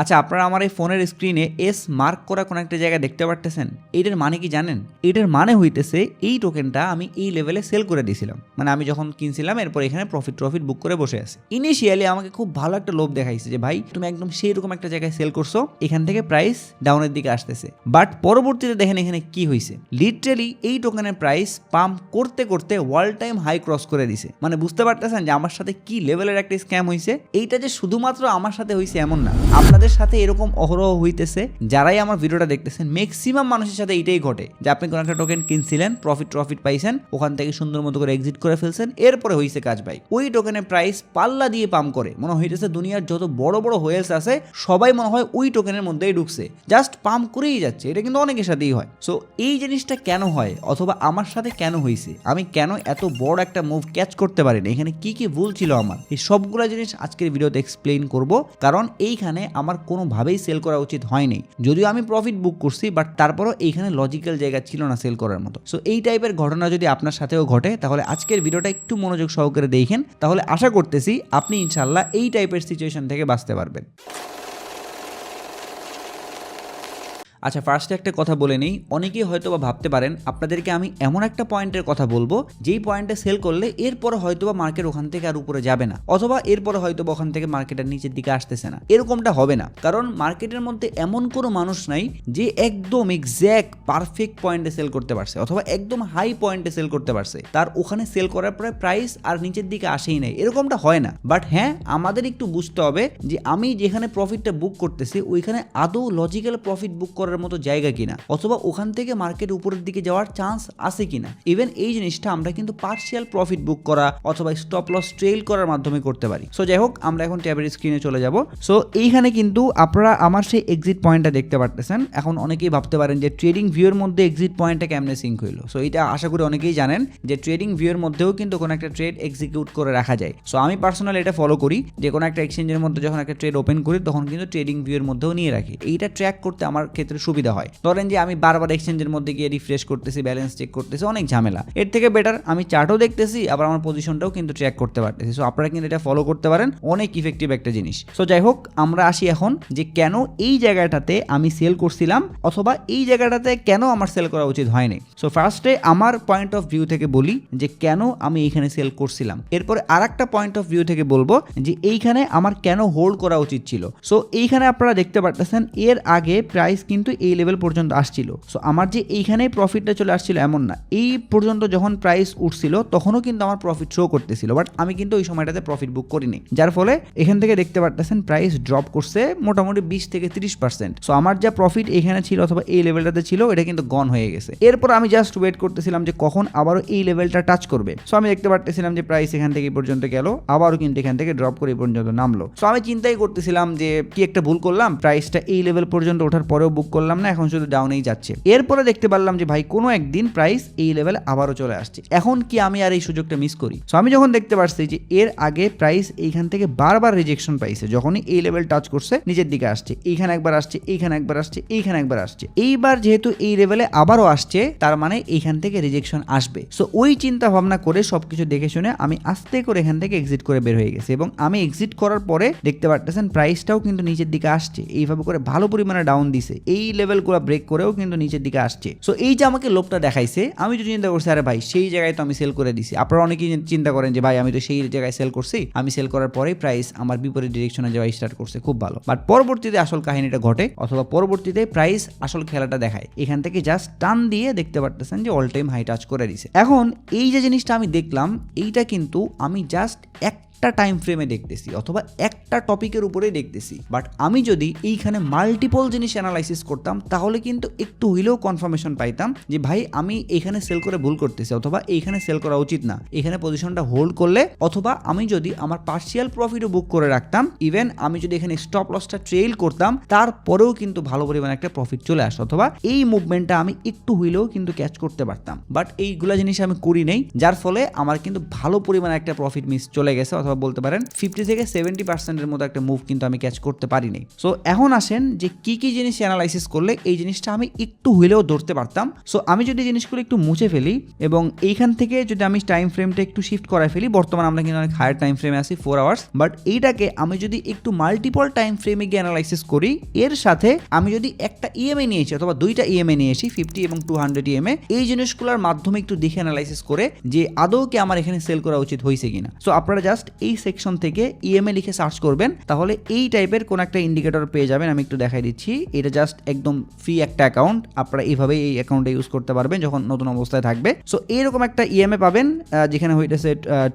আচ্ছা, আপনারা আমার এই ফোনের স্ক্রিনে এস মার্ক করা কোনো একটা জায়গায় দেখতে পারতেছেন। এটার মানে কি জানেন? এটার মানে হইতেছে এই টোকেনটা আমি এই লেভেলে সেল করে দিয়েছিলাম, মানে আমি যখন কিনছিলাম এরপর এখানে প্রফিট বুক করে বসে আছি। ইনিশিয়ালি আমাকে খুব ভালো একটা লোভ দেখাইছে যে ভাই তুমি একদম সেই রকম একটা জায়গায় সেল করছো, এখান থেকে প্রাইস ডাউনের দিকে আসতেছে। বাট পরবর্তীতে দেখেন এখানে কি হয়েছে। লিটারালি এই টোকেনের প্রাইস পাম্প করতে করতে ওয়াল টাইম হাই ক্রস করে দিছে। মানে বুঝতে পারতেছেন যে আমার সাথে কি লেভেলের একটা স্ক্যাম হয়েছে। এইটা যে শুধুমাত্র আমার সাথে হয়েছে এমন না, আপনাদের সাথে এরকম অহরহ হইতেছে। যারাই আমার ভিডিওটা দেখতেছেন ম্যাক্সিমাম মানুষের সাথে এইটাই ঘটে যে আপনি কোনো একটা টোকেন কিনছিলেন, প্রফিট পাইছেন, ওখান থেকে সুন্দর মতো করে এক্সিট করে ফেলছেন, এরপরে হয়েছে কাজ ভাই ওই টোকেনের প্রাইস পাল্লা দিয়ে পাম্প করে মনে হইতেছে দুনিয়ার যত বড় বড় হোয়েলস আছে সবাই মনে হয় ওই টোকেনের মধ্যেই ঢুকছে, জাস্ট পাম্প করেই যাচ্ছে। এটা কিন্তু অনেকের সাথেই হয়। সো এই জিনিসটা কেন হয় অথবা আমার সাথে কেন হয়েছে, আমি কেন এত বড় একটা মুভ ক্যাচ করতে পারি না, এখানে কি কি ভুল ছিল আমার, এই সবগুলো জিনিস আজকের ভিডিওতে এক্সপ্লেইন করব। কারণ এইখানে আমার কোনোভাবেই সেল করা উচিত হয়নি, যদিও আমি প্রফিট বুক করছি, বাট তারপরও এইখানে লজিক্যাল জায়গা ছিল না সেল করার মতো। সো এই টাইপের ঘটনা যদি আপনার সাথেও ঘটে তাহলে আজকের ভিডিওটা একটু মনোযোগ সহকারে দেখেন, তাহলে আশা করতেছি আপনি ইনশাল্লাহ এই টাইপের সিচুয়েশন থেকে বাঁচতে পারবেন। আচ্ছা, ফার্স্টে একটা কথা বলে নেই, অনেকেই হয়তো বা ভাবতে পারেন আপনাদেরকে আমি এমন একটা পয়েন্টের কথা বলবো যেই পয়েন্টে সেল করলে এরপরে হয়তো বা মার্কেট ওখান থেকে আর উপরে যাবে না, অথবা এরপরে হয়তো বা ওখান থেকে মার্কেটের নিচের দিকে আসতেছে না। এরকমটা হবে না, কারণ মার্কেটের মধ্যে এমন কোনো মানুষ নাই যে একদম এক্স্যাক্ট পারফেক্ট পয়েন্টে সেল করতে পারছে অথবা একদম হাই পয়েন্টে সেল করতে পারছে, তার ওখানে সেল করার পরে প্রাইস আর নিচের দিকে আসেই নাই, এরকমটা হয় না। বাট হ্যাঁ, আমাদের একটু বুঝতে হবে যে আমি যেখানে প্রফিটটা বুক করতেছি ওইখানে আদৌ লজিক্যাল প্রফিট বুক করার মতো জায়গা কিনা, অথবা ওখান থেকে মার্কেট উপরের দিকে যাওয়ার চান্স আছে কিনা। ইভেন এই জিনিসটা আমরা কিন্তু পার্শিয়াল প্রফিট বুক করা অথবা স্টপ লস ট্রেল করার মাধ্যমে করতে পারি। সো যাই হোক, আমরা এখন ট্যাবের স্ক্রিনে চলে যাব। সো এইখানে কিন্তু আপনারা আমার সেই এক্সিট পয়েন্টটা দেখতে পারতেছেন। এখন অনেকেই ভাবতে পারেন যে ট্রেডিং ভিউর মধ্যে এক্সিট পয়েন্টটা কেমনে সিঙ্ক হইলো। সো এটা আশা করি অনেকেই জানেন যে ট্রেডিং ভিউর মধ্যেও কিন্তু কোনো একটা ট্রেড এক্সিকিউট করে রাখা যায়। সো আমি পার্সোনালি এটা ফলো করি, যে কোনো একটা এক্সচেঞ্জের মধ্যে যখন একটা ট্রেড ওপেন করি তখন কিন্তু ট্রেডিং ভিউর মধ্যেও নিয়ে রাখি। এইটা ট্র্যাক করতে আমার ক্ষেত্রে সুবিধা হয়। ধরেন যে আমি বারবার এক্সচেঞ্জের মধ্যে গিয়ে রিফ্রেশ করতেছি, ব্যালেন্স চেক করতেছি, অনেক ঝামেলা। এর থেকে বেটার আমি চার্টও দেখতেছি, আবার আমার পজিশনটাও কিন্তু ট্র্যাক করতে পারতেছি। সো আপনারা কিন্তু এটা ফলো করতে পারেন, অনেক ইফেক্টিভ একটা জিনিস। সো যাই হোক, আমরা আসি এখন যে কেন এই জায়গাটাতে আমি সেল করছিলাম অথবা এই জায়গাটাতে কেন আমার সেল করা উচিত হয়নি। সো ফার্স্টে আমার পয়েন্ট অফ ভিউ থেকে বলি যে কেন আমি এইখানে সেল করছিলাম, এরপরে আর একটা পয়েন্ট অফ ভিউ থেকে বলবো যে এইখানে আমার কেন হোল্ড করা উচিত ছিল। সো এইখানে আপনারা দেখতে পারতেছেন এর আগে প্রাইস কিন্তু এই লেভেল পর্যন্ত আসছিল। সো আমার যে এইখানে প্রফিটটা চলে আসছিল এমন না, এই পর্যন্ত যখন প্রাইস উঠছিল তখনও কিন্তু আমার প্রফিট শো করতেছিল, বাট আমি কিন্তু ওই সময়টাতে প্রফিট বুক করিনি, যার ফলে এখান থেকে দেখতে পারতেছেন প্রাইস ড্রপ করছে মোটামুটি 20 থেকে 30%। সো আমার যা প্রফিট এখানে ছিল অথবা এই লেভেলটাতে ছিল এটা কিন্তু গন হয়ে গেছে। এরপর আমি জাস্ট ওয়েট করতেছিলাম যে কখন আবারও এই লেভেলটা টাচ করবে। সো আমি দেখতে পারতেছিলাম যে প্রাইস এখান থেকে এই পর্যন্ত গেল, আবারও কিন্তু এখান থেকে ড্রপ করে এই পর্যন্ত নামলো। সো আমি চিন্তাই করতেছিলাম যে কি একটা ভুল করলাম, প্রাইসটা এই লেভেল পর্যন্ত ওঠার পরেও বুক করলাম না, এখন শুধু ডাউনেই যাচ্ছে। এরপরে দেখতে পারলাম যে ভাই কোনো একদিন প্রাইস এই লেভেলে আবারও চলে আসছে, এখন কি আমি আর এই সুযোগটা মিস করি। সো আমি যখন দেখতে পারছি যে এর আগে প্রাইস এইখান থেকে বারবার রিজেকশন পাইছে, যখনই এই লেভেল টাচ করছে নিচের দিকে আসছে, এইখানে একবার আসছে, এইখানে একবার আসছে, এইখানে একবার আসছে, এইবার যেহেতু এই লেভেলে আবারও আসছে তার মানে এইখান থেকে রিজেকশন আসবে। সো ওই চিন্তা ভাবনা করে সবকিছু দেখে শুনে আমি আস্তে করে এখান থেকে এক্সিট করে বের হয়ে গেছি, এবং আমি এক্সিট করার পরে দেখতে পারতেছেন প্রাইসটাও কিন্তু নিচের দিকে আসছে, এইভাবে করে ভালো পরিমাণে ডাউন দিছে, এই লেভেলগুলো ব্রেক করেও কিন্তু নিচের দিকে আসছে। সো এই যে আমাকে লোভটা দেখাইছে, আমি তো চিন্তা করছি আরে ভাই সেই জায়গায় তো আমি সেল করে দিছি। আপনারা অনেকেই চিন্তা করেন যে ভাই আমি তো সেই জায়গায় সেল করছি, আমি সেল করার পরেই প্রাইস আমার বিপরীত ডিরেকশনে যাওয়া স্টার্ট করছে, খুব ভালো। বাট পরবর্তীতে আসল কাহিনীটা ঘটে অথবা পরবর্তীতে প্রাইস আসল খেলাটা দেখায়, এখান থেকে জাস্ট টান দিয়ে দেখতে পারতেছেন যে অল টাইম হাই টাচ করে দিছে। এখন এই যে জিনিসটা আমি দেখলাম এইটা কিন্তু আমি জাস্ট একটা টাইম ফ্রেমে দেখতেছি অথবা একটা টপিকের উপরেই দেখতেছি, বাট আমি যদি এইখানে মাল্টিপল জিনিস অ্যানালাইসিস করতাম তাহলে কিন্তু একটু হইলেও কনফার্মেশন পাইতাম যে ভাই আমি এখানে সেল করে ভুল করতেছি অথবা এইখানে সেল করা উচিত না, এখানে পজিশনটা হোল্ড করলে, অথবা আমি যদি আমার পার্শিয়াল প্রফিটও বুক করে রাখতাম, ইভেন আমি যদি এখানে স্টপ লসটা ট্রেল করতাম তারপরেও কিন্তু ভালো পরিমাণে একটা প্রফিট চলে আসে, অথবা এই মুভমেন্টটা আমি একটু হইলেও কিন্তু ক্যাচ করতে পারতাম। বাট এইগুলা জিনিস আমি করি নেই, যার ফলে আমার কিন্তু ভালো পরিমাণে একটা প্রফিট মিস চলে গেছে অথবা বলতে পারেন 50 থেকে 70% মতো একটা মুভ কিন্তু আমি ক্যাচ করতে পারিনি। সো এখন আসেন যে কি কি জিনিস অ্যানালাইসিস করলে এই জিনিসটা আমি একটু হইলেও ধরতে পারতাম। সো আমি যদি জিনিসগুলো একটু মুছে ফেলি এবং এইখান থেকে যদি আমি টাইম ফ্রেমটা একটু শিফট করাই ফেলি, বর্তমানে আমরা কিন্তু অনেক হায়ার টাইম ফ্রেমে আছি 4 আওয়ার্স, বাট এইটাকে আমি যদি একটু মাল্টিপল টাইম ফ্রেমে গিয়ে অ্যানালাইসিস করি, এর সাথে আমি যদি একটা ইএমএ নিয়েছি অথবা দুইটা ইএমএ নিয়েছি 50 এবং 200 ইএমএ, এই জিনিসগুলোর মাধ্যমে একটু দেখে অ্যানালাইসিস করে যে আদৌ কি আমার এখানে সেল করা উচিত হয়েছে কিনা। সো আপনারা জাস্ট এই সেকশন থেকে ইএমএ লিখে সার্চ করবেন, তাহলে এই টাইপের কোন একটা ইন্ডিকেটর পেয়ে যাবেন। আমি একটু দেখাই দিচ্ছি, এটা জাস্ট একদম ফ্রি একটা অ্যাকাউন্ট, আপনারা এইভাবে এই অ্যাকাউন্টে ইউজ করতে পারবেন যখন নতুন অবস্থায় থাকবে। সো এইরকম একটা ইএমএ পাবেন যেখানে হইতেছে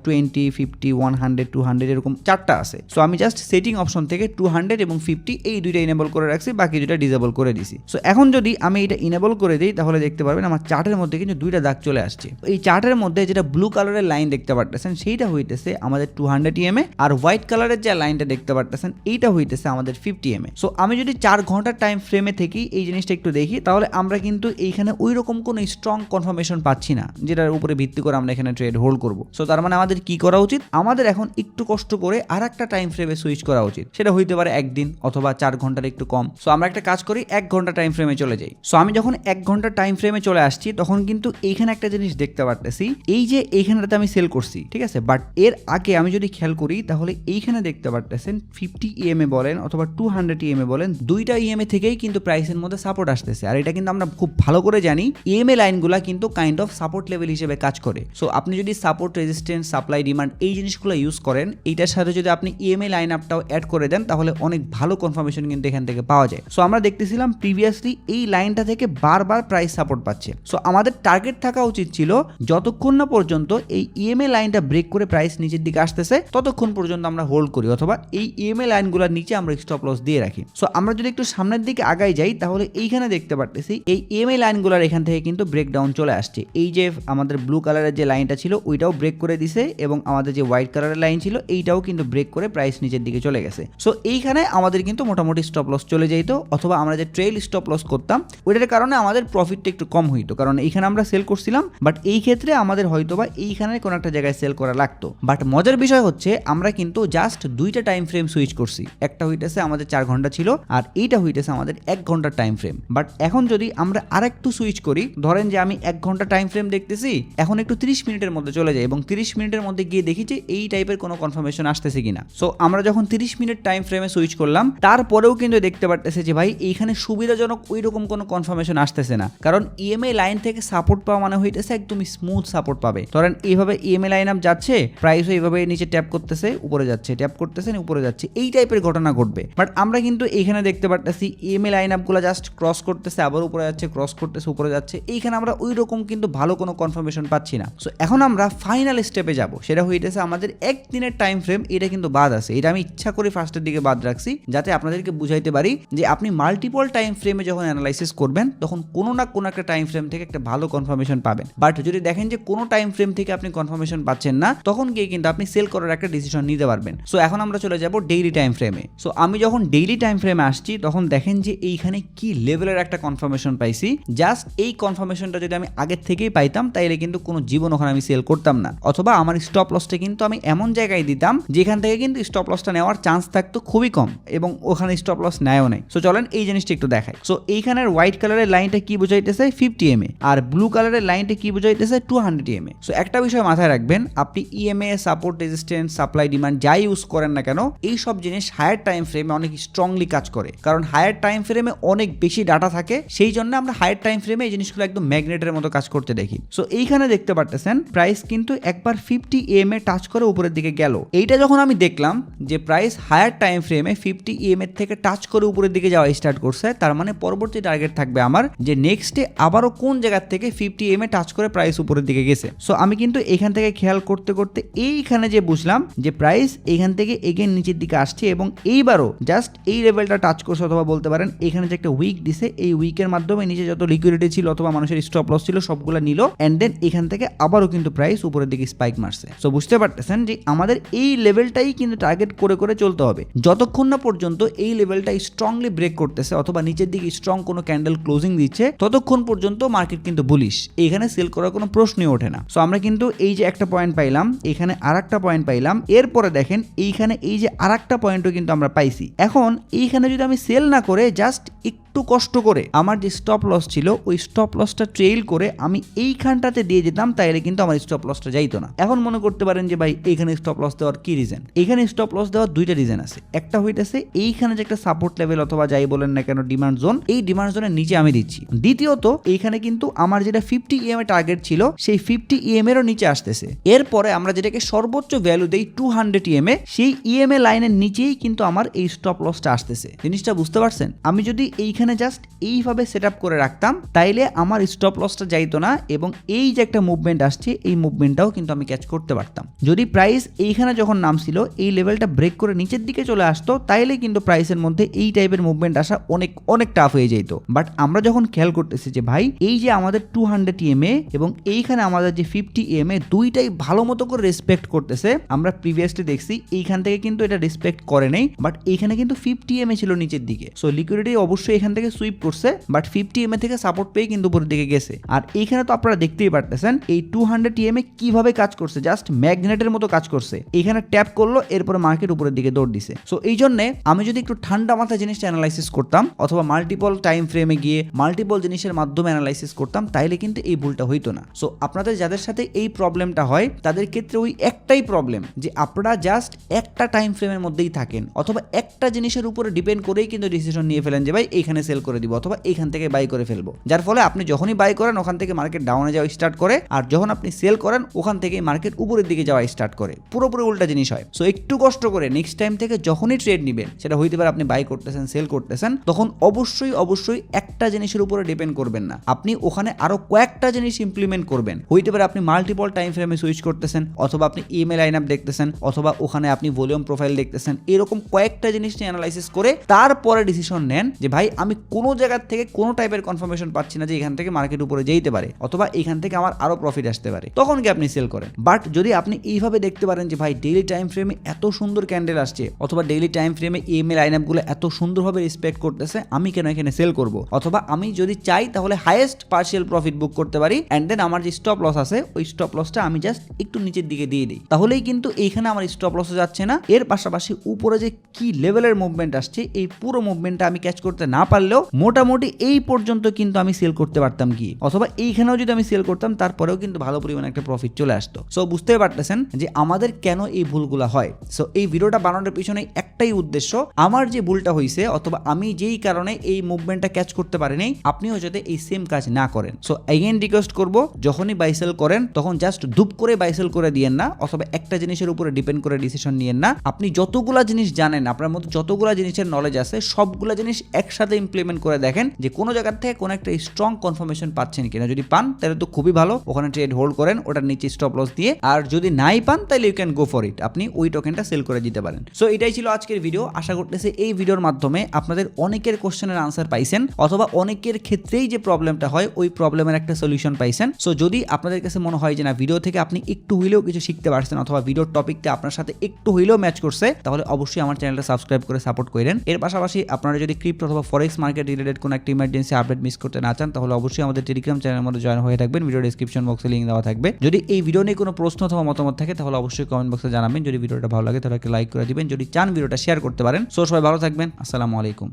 20, 50, 100, 200 এরকম চারটা আছে। সো আমি জাস্ট সেটিং অপশন থেকে 200 এবং 50 এই দুইটা ইনেবল করে রাখছি, বাকি দুইটা ডিসেবল করে দিছি। সো এখন যদি আমি এটা ইনেবল করে দিই তাহলে দেখতে পারবেন আমার চার্টের মধ্যে কিন্তু দুইটা দাগ চলে আসছে। এই চার্টের মধ্যে যেটা ব্লু কালারের লাইন দেখতে পারতেছেন সেইটা হইতেছে আমাদের 200 ইএমএ, আর হোয়াইট কালারের যে লাইনটা দেখতে পারতেছেন এইটা হইতেছে আমাদের 50 ইএমএ। সো আমি যদি 4 ঘন্টার টাইম ফ্রেমে থেকে এই জিনিসটা একটু দেখি, তাহলে আমরা কিন্তু এইখানে ওই রকম কোনো স্ট্রং কনফার্মেশন পাচ্ছি না যেটার উপরে ভিত্তি করে আমরা এখানে ট্রেড হোল্ড করব। সো তার মানে আমাদের কি করা উচিত, আমাদের এখন একটু কষ্ট করে আর একটা টাইম ফ্রেমে সুইচ করা উচিত। সেটা হইতে পারে একদিন অথবা 4 ঘন্টার একটু কম। সো আমরা একটা কাজ করি, 1 ঘন্টা টাইম ফ্রেমে চলে যাই। সো আমি যখন 1 ঘন্টা টাইম ফ্রেমে চলে আসছি তখন কিন্তু এইখানে একটা জিনিস দেখতে পারতেছি, এই যে এইখানটাতে আমি সেল করছি, ঠিক আছে, বাট এর আগে আমি যদি খেয়াল করি তাহলে এইখানে দেখতে পারতেছেন 50 ইএমএ বলেন অথবা 200 ইএমএ বলেন, দুইটা ইএমএ থেকেই কিন্তু প্রাইসের মধ্যে সাপোর্ট আসতেছে। আর এটা কিন্তু আমরা খুব ভালো করে জানি ইএমএ লাইনগুলা কিন্তু কাইন্ড অফ সাপোর্ট লেভেল হিসেবে কাজ করে। সো আপনি যদি সাপোর্ট, রেজিস্ট্যান্স, সাপ্লাই, ডিমান্ড এই জিনিসগুলো ইউজ করেন, এইটার সাথে যদি আপনি ইএমএ লাইন আপটাও অ্যাড করে দেন তাহলে অনেক ভালো কনফার্মেশন কিন্তু এখান থেকে পাওয়া যায়। সো আমরা দেখতেছিলাম প্রিভিয়াসলি এই লাইনটা থেকে বারবার প্রাইস সাপোর্ট পাচ্ছে। সো আমাদের টার্গেট থাকা উচিত ছিল যতক্ষণ না পর্যন্ত এই ইএমএ লাইনটা ব্রেক করে প্রাইস নিচের দিকে আসতেছে ততক্ষণ পর্যন্ত আমরা হোল্ড করি, অথবা এই ইএমএ লাইনগুলোর নিচে আমরা স্টপ লস দিয়ে রাখি। সো আমরা যদি একটু সামনের দিকে আগাই যাই তাহলে এইখানে দেখতে পারতেছি এই ইএমএ লাইনগুলোর এখান থেকে কিন্তু ব্রেকডাউন চলে আসছে। এই যে আমাদের ব্লু কালারের যে লাইনটা ছিল ওইটাও ব্রেক করে দিছে এবং আমাদের যে হোয়াইট কালারের লাইন ছিল এইটাও কিন্তু ব্রেক করে প্রাইস নিচের দিকে চলে গেছে। সো এইখানে আমাদের কিন্তু মোটামুটি স্টপ লস চলে যেত, অথবা আমরা যে ট্রেইল স্টপ লস করতাম ওইটার কারণে আমাদের প্রফিটটা একটু কম হইতো, কারণ এইখানে আমরা সেল করছিলাম, বাট এই ক্ষেত্রে আমাদের হয়তোবা এইখানে কোনো একটা জায়গায় সেল করা লাগতো। বাট মজার বিষয় হচ্ছে আমরা কিন্তু জাস্ট দুইটা টাইম ফ্রেম সুইচ করছি, একটা হইতেছে আমাদের 4 ঘন্টা ছিল আর এইটা হইতেছে আমাদের 1 ঘন্টার টাইম ফ্রেম। বাট এখন যদি আমরা আরেকটু সুইচ করি, ধরেন যে আমি 1 ঘন্টা টাইম ফ্রেম দেখতেছি, এখন একটু 30 মিনিটের মধ্যে চলে যাই এবং 30 মিনিটের মধ্যে গিয়ে দেখি যে এই টাইপের কোনো কনফার্মেশন আসতেছে কিনা। সো আমরা যখন 30 মিনিট টাইম ফ্রেমে সুইচ করলাম তারপরেও কিন্তু দেখতে পারতেছে যে ভাই এইখানে সুবিধাজনক ওই রকম কোনো কনফার্মেশন আসতেছে না, কারণ ইএমএ লাইন থেকে সাপোর্ট পাওয়া মানে হইতেছে একদম স্মুথ সাপোর্ট পাবে। ধরেন এইভাবে ইএমএ লাইন আপ যাচ্ছে, প্রাইসও এইভাবে নিচে ট্যাপ করতেছে উপরে যাচ্ছে, ট্যাপ করতেছে উপরে যাচ্ছে, এই টাইপের ঘটনা ঘটবে। বাট আমরা কিন্তু এইখানে দেখতে পারতেছি ইএমএ লাইন আপগুলো জাস্ট ক্রস করতেছে, আবার উপরে যাচ্ছে, ক্রস করতেছে উপরে যাচ্ছে, এইখানে আমরা ওই রকম কিন্তু ভালো কোনো কনফার্মেশন পাচ্ছি না। সো এখন আমরা ফাইনাল স্টেপে যাব, সেটা হইতেছে আমাদের 1 দিনের টাইম ফ্রেম, এটা কিন্তু বাদ আছে, এটা আমি ইচ্ছা করে ফার্স্টের দিকে বাদ রাখছি যাতে আপনাদেরকে বুঝাইতে পারি যে আপনি মাল্টিপল টাইম ফ্রেমে যখন অ্যানালাইসিস করবেন তখন কোনো না কোনো একটা টাইম ফ্রেম থেকে একটা ভালো কনফার্মেশন পাবেন। বাট যদি দেখেন যে কোনো টাইম ফ্রেম থেকে আপনি কনফার্মেশন পাচ্ছেন না, তখন গিয়ে কিন্তু আপনি সেল করার একটা ডিসিশন নিতে পারবেন। সো এখন আমরা চলে যাব ডেইলি টাইম ফ্রেমে। সো আমি যখন ডেইলি টাইম ফ্রেমে আসছি তখন দেখেন যে এইখানে কি লেভেলের একটা কনফার্মেশন পাইছি। জাস্ট এই কনফার্মেশনটা যদি আমি আগের থেকেই পাইতাম তাইলে কিন্তু কোনো জীবন ওখানে আমি সেল করতাম না, অথবা আমার স্টপ লসটা কিন্তু আমি এমন জায়গায় দিতাম যেখান থেকে কিন্তু স্টপ লসটা নেওয়ার চান্স থাকতো খুবই কম, এবং ওখানে স্টপ লস নেয়ও নাই। সো চলেন এই জিনিসটা একটু দেখাই। সো এইখানের হোয়াইট কালারের লাইনটা কি বুঝাইতেছে 50 এমএ, আর ব্লু কালারের লাইনটা কি বুঝাইতেছে 200 এমএ। সো একটা বিষয় মাথায় রাখবেন, আপনি EMA, support, resistance, supply, demand যাই ইউজ করেন না কেন, এই সব জিনিস হায়ার টাইম ফ্রেমে অনেক স্ট্রংলি কাজ করে, কারণ হায়ার টাইম ফ্রেমে অনেক বেশি ডাটা থাকে, সেই জন্য আমরা হায়ার টাইম ফ্রেমে এই জিনিসগুলো একদম ম্যাগনেটের মতো কাজ করতে দেখি। সো এইখানে দেখতে পারতেছেন প্রাইস কিন্তু একবার 50 এমএ টাচ করে উপরের দিকে গেল। এইটা যখন আমি দেখলাম যে প্রাইস হায়ার টাইম ফ্রেমে 50 এমএ থেকে টাচ করে উপরের দিকে যাওয়া স্টার্ট করছে, তার মানে পরবর্তী টার্গেট থাকবে আমার যে নেক্সটে আবারও কোন জায়গা থেকে 50 এমএ টাচ করে প্রাইস উপরের দিকে গেছে। সো আমি কিন্তু এখান থেকে খেয়াল করতে করতে এইখানে যে বুঝলাম যে প্রাইস এখান থেকে এগেন নিচের দিকে আসছে এবং এইবারও জাস্ট এই লেভেলটা টাচ করছে, অথবা বলতে পারেন এখানে যে একটা উইক দিছে, এই উইকের মাধ্যমে নিচে যত লিকুইডিটি ছিল অথবা মানুষের স্টপ লস ছিল সবগুলো নিল, এন্ড দেন এখান থেকে আবারও কিন্তু প্রাইস উপরের দিকে স্পাইক মারছে। সো বুঝতে পারতেছেন যে আমাদের এই লেভেলটাই কিন্তু টার্গেট করে করে চলতে হবে, যতক্ষণ না পর্যন্ত এই লেভেলটা স্ট্রংলি ব্রেক করতেছে অথবা নিচের দিকে স্ট্রং কোনো ক্যান্ডেল ক্লোজিং দিচ্ছে ততক্ষণ পর্যন্ত মার্কেট কিন্তু বুলিশ, এখানে সেল করার কোনো প্রশ্নই ওঠে না। সো আমরা কিন্তু এই যে একটা পয়েন্ট পাইলাম, এখানে আর একটা পয়েন্ট পয়েন্ট পাইলাম, এরপরে দেখেন এইখানে এই যে আরেকটা পয়েন্টও কিন্তু আমরা পাইছি। এখন এইখানে যদি আমি সেল না করে জাস্ট একটু কষ্ট করে আমার যে স্টপ লস ছিল ওই স্টপ লসটা ট্রেইল করে আমি এইখানটাতে দিয়ে যেতাম, তাইলে কিন্তু আমার স্টপ লসটা যাইতো না। এখন মনে করতে পারেন যে ভাই এইখানে স্টপ লস দেওয়ার কি রিজন? এখানে স্টপ লস দেওয়ার দুইটা রিজন আছে। একটা হইতেছে এইখানে যে একটা সাপোর্ট লেভেল অথবা যাই বলেন না কেন ডিমান্ড জোন, এই ডিমান্ড জোনের নিচে আমি দিচ্ছি। দ্বিতীয়ত এইখানে কিন্তু আমার যেটা 50 EM টার্গেট ছিল সেই 50 EM এরও নিচে আসতেছে। এরপরে আমরা যেটাকে সর্বোচ্চ ভ্যালু দেই 200 EM এ, সেই EM লাইনের নিচেই কিন্তু আমার এই স্টপ লসটা আসতেছে। জিনিসটা বুঝতে পারছেন? আমি যদি এইখানে জাস্ট এইভাবে সেট আপ করে রাখতাম তাইলে আমার স্টপ লসটা যাইতো না এবং এই যে একটা মুভমেন্ট আসছে এই মুভমেন্টটাও কিন্তু আমি ক্যাচ করতে পারতাম। যদি প্রাইস এইখানে যখন নামছিল এই লেভেলটা ব্রেক করে নিচের দিকে চলে আসতো তাইলে কিন্তু প্রাইসের মধ্যে এই টাইপের মুভমেন্ট আসা অনেক অনেক টাফ হয়ে যেত। বাট আমরা যখন খেয়াল করতেছি যে ভাই এই যে আমাদের 200 EMA এবং এইখানে আমাদের যে 50 EMA দুইটাই ভালো মতো করে রেসপেক্ট করতেছে। আমরা প্রিভিয়াসলি দেখছি এইখান থেকে কিন্তু এটা রেসপেক্ট করে নাই, বাট এইখানে কিন্তু 50 EMA ছিল নিচের দিকে। সো লিকুইডিটি অবশ্যই এখান থেকে সুইপ করছে, বাট 50 EMA থেকে সাপোর্ট পেয়ে কিন্তু উপরের দিকে গেছে। আর এইখানে তো আপনারা দেখতেই পারতেছেন এই 200 EMA কিভাবে কাজ করছে, জাস্ট ম্যাগনেটের মতো কাজ করছে। এইখানে ট্যাপ করলো, এরপরে মার্কেট উপরের দিকে দৌড় দিছে। সো এই জন্য আমি যদি একটু ঠান্ডা মাথায় জিনিসটা অ্যানালাইসিস করতাম অথবা মাল্টিপল টাইম ফ্রেমে গিয়ে মাল্টিপল জিনিসের মাধ্যমে অ্যানালাইসিস করতাম তাইলে কিন্তু এই ভুলটা হইতো না। সো আপনাদের যাদের সাথে এই প্রবলেমটা হয় তাদের ক্ষেত্রে ওই একটাই প্রবলেম যে আপনারা জাস্ট একটা টাইম ফ্রেমের মধ্যেই থাকেন অথবা একটা জিনিসের উপরে ডিপেন্ড করেই কিন্তু ডিসিশন নিয়ে ফেলেন যে ভাই এইখানে সেল করে দিব অথবা এইখান থেকে বাই করে ফেলবো, যার ফলে আপনি যখনই বাই করেন ওখান থেকে মার্কেট ডাউনে যাওয়া স্টার্ট করে, আর যখন আপনি সেল করেন ওখান থেকে মার্কেট উপরের দিকে যাওয়া স্টার্ট করে। পুরোপুরি উল্টা জিনিস হয়। সো একটু কষ্ট করে নেক্সট টাইম থেকে যখনই ট্রেড নেবেন, সেটা হইতে পারে আপনি বাই করতেছেন সেল করতেছেন, তখন অবশ্যই একটা জিনিসের উপরে ডিপেন্ড করবেন না, আপনি ওখানে আরো কয়েকটা জিনিস ইমপ্লিমেন্ট করবেন। হইতে পারে আপনি মাল্টিপল টাইম ফ্রেমে সুইচ করতেছেন অথবা আপনি ইমেল লাইন আপ দেখতেছেন অথবা ওখানে আপনি ভলিউম প্রোফাইল দেখতেছেন, এরকম কয়েকটা জিনিস নিয়ে অ্যানালাইসিস করে তারপরে ডিসিশন নেন যে ভাই আমি কোনো জায়গা থেকে কোনো টাইপের কনফার্মেশন পাচ্ছি না যে এখান থেকে মার্কেট উপরে যেতে পারে অথবা এখান থেকে আমার আরো প্রফিট আসতে পারে, তখন কি আপনি সেল করেন। বাট যদি আপনি এইভাবে দেখতে পারেন যে ভাই ডেইলি টাইম ফ্রেমে এত সুন্দর ক্যান্ডেল আসছে অথবা ডেইলি টাইম ফ্রেমে ইএমএ লাইন আপগুলো এত সুন্দরভাবে রেসপেক্ট করতেছে, আমি কেন এখানে সেল করব, অথবা আমি যদি চাই তাহলে হাইয়েস্ট পার্শিয়াল প্রফিট বুক করতে পারি এন্ড দেন আমার যে স্টপ লস আছে ওই স্টপ লসটা আমি জাস্ট একটু নিচের দিকে দিয়ে দিই, তাহলেই কিন্তু এইখানে আমার স্টপ লসও যাচ্ছে না। এর পাশাপাশি উপরে যে কি লেভেলের মুভমেন্ট আসছে এই পুরো মুভমেন্টটা আমি ক্যাচ করতে না পারলেও মোটামুটি এই পর্যন্ত কিন্তু আমি সেল করতে পারতাম কি, অথবা এইখানেও যদি আমি সেল করতাম তারপরেও কিন্তু ভালো পরিমাণে একটা প্রফিট চলে আসতো। সো বুঝতে পারতেছেন যে আমাদের কেন এই ভুলগুলো হয়। সো এই ভিডিওটা বানানোর পিছনে একটাই উদ্দেশ্য, আমার যে ভুলটা হয়েছে অথবা আমি যেই কারণে এই মুভমেন্টটা ক্যাচ করতে পারিনি আপনিও যাতে এই সেম কাজ না করেন। সো এগেইন রিকোয়েস্ট করব, যখনই বাই সেল করেন তখন জাস্ট ধুপ করে বাই সেল করে দিয়েন না অথবা একটা জিনিসের উপরে ডিপেন্ড করে ডিসিশন নিয়েন না। আপনি যতগুলা জিনিস জানেন, আপনার মধ্যে যতগুলা জিনিসের নলেজ আছে সবগুলা জিনিস একসাথে ইমপ্লিমেন্ট করে দেখেন যে কোনো জায়গা থেকে কোনো একটা স্ট্রং কনফার্মেশন পাচ্ছেন কিনা। যদি পান তাহলে তো খুবই ভালো, ওখানে ট্রেড হোল্ড করেন ওটার নিচে স্টপ লস দিয়ে, আর যদি নাই পান তাহলে you can go for it, আপনি ওই টোকেনটা সেল করে দিতে পারেন। সো এটাই ছিল আজকের ভিডিও। আশা করতেছি এই ভিডিওর মাধ্যমে আপনাদের অনেকের কোশ্চেনের আনসার পাইছেন অথবা অনেকের ক্ষেত্রেই যে প্রবলেমটা হয় ওই প্রবলেমের একটা সলিউশন পাইছেন। সো যদি আপনাদের কাছে মনে হয় যে না ভিডিও থেকে আপনি একটু হইলেও কিছু শিখতে পারছেন অথবা ভিডিওর টপিকটা আপনার সাথে একটু হইলেও ম্যাচ করছে, তাহলে অবশ্যই আমার চ্যানেলটা সাবস্ক্রাইব করে সাপোর্ট করেন। এর পাশাপাশি আপনারা যদি ক্রিপ্টো অথবা ফরেক্স মার্কেট রিলেটেড কোনো একটা ইমার্জেন্সি আপডেট মিস করতে না চান তাহলে অবশ্যই আমাদের টেলিগ্রাম চ্যানেলের মধ্যে জয়েন হয়ে থাকবেন। ভিডিও ডেসক্রিপশন বক্সে লিংক দেওয়া থাকবে। যদি এই ভিডিও নিয়ে কোনো প্রশ্ন অথবা মতামত থাকে তাহলে অবশ্যই কমেন্ট বক্সে জানাবেন। যদি ভিডিওটা ভালো লাগে তাহলে একটা লাইক করে দিবেন, যদি চান ভিডিওটা শেয়ার করতে পারেন। সো সবাই ভালো থাকবেন, আসসালামু আলাইকুম।